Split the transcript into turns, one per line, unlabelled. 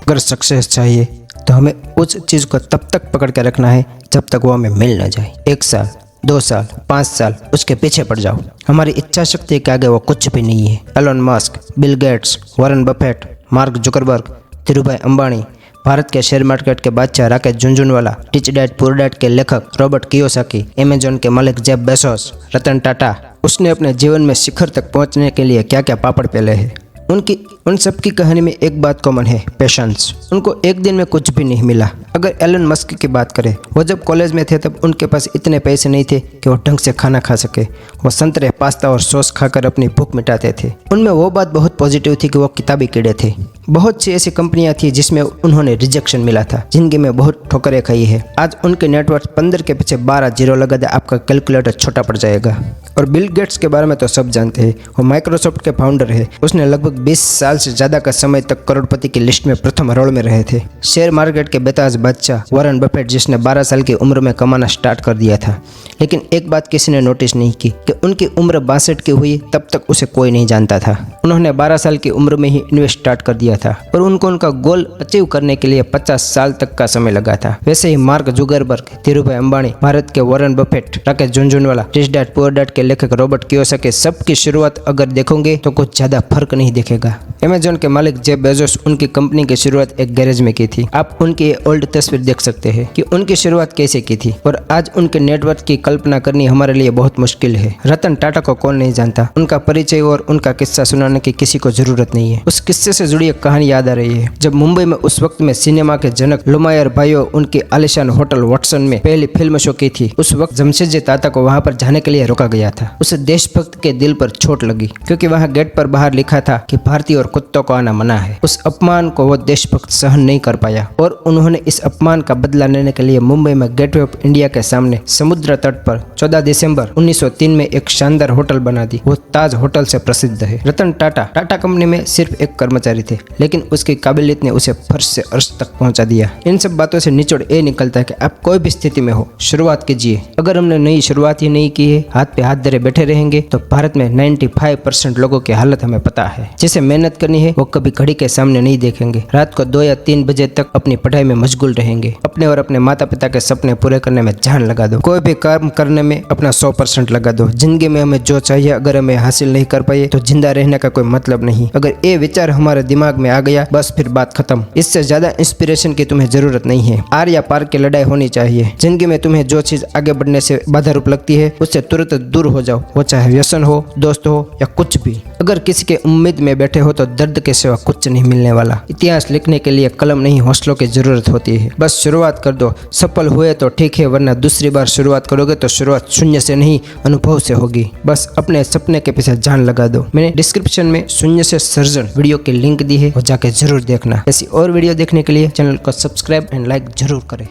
अगर सक्सेस चाहिए तो हमें उस चीज़ को तब तक पकड़ के रखना है जब तक वो हमें मिल ना जाए। 1 साल, 2 साल, 5 साल उसके पीछे पड़ जाओ, हमारी इच्छा शक्ति के आगे वो कुछ भी नहीं है। Elon Musk, Bill Gates, Warren Buffett, Mark Zuckerberg, Dhirubhai Ambani, Bharat के शेयर मार्केट के बादशाह Rakesh Jhunjhunwala, rich dad poor dad के लेखक रॉबर्ट कियोसाकी, अमेज़न के मालिक जेफ बेजोस, रतन टाटा, उसने अपने जीवन में शिखर तक पहुंचने के लिए क्या क्या पापड़ पेले हैं। उन सब की कहानी में एक बात कॉमन है, पेशेंस। उनको एक दिन में कुछ भी नहीं मिला। अगर एलन मस्क की बात करें, वो जब कॉलेज में थे तब उनके पास इतने पैसे नहीं थे कि वो ढंग से खाना खा सके। वो संतरे, पास्ता और सॉस खाकर अपनी भूख मिटाते थे। उनमें वो बात बहुत पॉजिटिव थी कि वो किताबी कीड़े थे। बहुत सी ऐसी कंपनियां थी जिसमें उन्होंने रिजेक्शन मिला था, जिंदगी में बहुत ठोकरें खाई है। आज उनके नेटवर्थ 15 के पीछे 12 जीरो लगा दे, आपका कैलकुलेटर छोटा पड़ जाएगा। और बिल गेट्स के बारे में तो सब जानते हैं, वो माइक्रोसॉफ्ट के फाउंडर है। उसने लगभग 20 साल से ज्यादा का समय तक करोड़पति की लिस्ट में प्रथम रोल में रहे थे। शेयर मार्केट के बेताज बादशाह वॉरेन बफेट, जिसने 12 साल की उम्र में कमाना स्टार्ट कर दिया था। लेकिन एक बात किसी ने नोटिस नहीं की कि उनकी उम्र 62 की हुई तब तक उसे कोई नहीं जानता था। उन्होंने 12 साल की उम्र में ही इन्वेस्ट स्टार्ट कर दिया था और उनको उनका गोल अचीव करने के लिए 50 साल तक का समय लगा था। वैसे ही मार्क जुकरबर्ग, धीरूभाई अंबानी, भारत के Warren Buffett, Rakesh Jhunjhunwala, rich dad poor dad के लेखक रॉबर्ट कियोसाकी, सबकी शुरुआत अगर देखोगे तो कुछ ज्यादा फर्क नहीं दिखेगा। अमेज़न के मालिक जेफ बेजोस, उनकी कंपनी की शुरुआत एक गैरेज में की थी। आप उनकी ओल्ड तस्वीर देख सकते हैं कि उनकी शुरुआत कैसे की थी। और आज उनके नेटवर्थ की कल्पना करनी हमारे लिए बहुत मुश्किल है। रतन टाटा को कौन नहीं जानता, उनका परिचय और उनका किस्सा सुनाने की किसी को जरूरत नहीं है। उस किस्से से जुड़ी एक कहानी याद आ रही है। जब मुंबई में उस वक्त में सिनेमा के जनक लुमायर भाइयों उनकी आलिशान होटल वाटसन में पहली फिल्म शो की थी, उस वक्त जमशेदजी ताता को वहां पर जाने के लिए रोका गया था। उस देशभक्त के दिल पर चोट लगी क्योंकि वहां गेट पर बाहर लिखा था कि भारतीय और कुत्तों को आना मना है। उस अपमान को वो देशभक्त सहन नहीं कर पाया और उन्होंने इस अपमान का बदला लेने के लिए मुंबई में गेटवे ऑफ इंडिया के सामने समुद्र तट पर 14 दिसंबर 1903 में एक शानदार होटल बना दी। वो ताज होटल से प्रसिद्ध है। रतन टाटा कंपनी में सिर्फ एक कर्मचारी थे, लेकिन उसकी काबिलियत ने उसे फर्श से अर्श तक पहुंचा दिया। इन सब बातों से निचोड़ ये निकलता है कि आप कोई भी स्थिति में हो, शुरुआत कीजिए। अगर हमने नई शुरुआत ही नहीं की है, हाथ पे हाथ धरे बैठे रहेंगे तो भारत में 95% लोगों की हालत हमें पता है। जिसे मेहनत करनी है वो कभी घड़ी के सामने नहीं देखेंगे, रात को 2 या 3 बजे तक अपनी पढ़ाई में मशगूल रहेंगे। अपने और अपने माता पिता के सपने पूरे करने में जान लगा दो। कोई भी काम करने में अपना 100% लगा दो। जिंदगी में हमें जो चाहिए अगर हमें हासिल नहीं कर पाए तो जिंदा रहने का कोई मतलब नहीं। अगर ये विचार हमारे दिमाग में आ गया बस फिर बात खत्म। इससे ज्यादा इंस्पिरेशन की तुम्हें जरूरत नहीं है। आर या पार की लड़ाई होनी चाहिए। जिंदगी में तुम्हें जो चीज आगे बढ़ने से बाधा रूप लगती है उससे तुरंत दूर हो जाओ, वो चाहे व्यसन हो, दोस्त हो या कुछ भी। अगर किसी के उम्मीद में बैठे हो तो दर्द के सिवा कुछ नहीं मिलने वाला। इतिहास लिखने के लिए कलम नहीं हौसलों की जरूरत होती है। बस शुरुआत कर दो। सफल हुए तो ठीक है, वरना दूसरी बार शुरुआत करोगे तो शुरुआत शून्य से नहीं अनुभव से होगी। बस अपने सपने के पीछे जान लगा दो। मैंने डिस्क्रिप्शन में शून्य से सर्जन वीडियो की लिंक दी है, वो जाके जरूर देखना। ऐसी और वीडियो देखने के लिए चैनल को सब्सक्राइब एंड लाइक जरूर करें।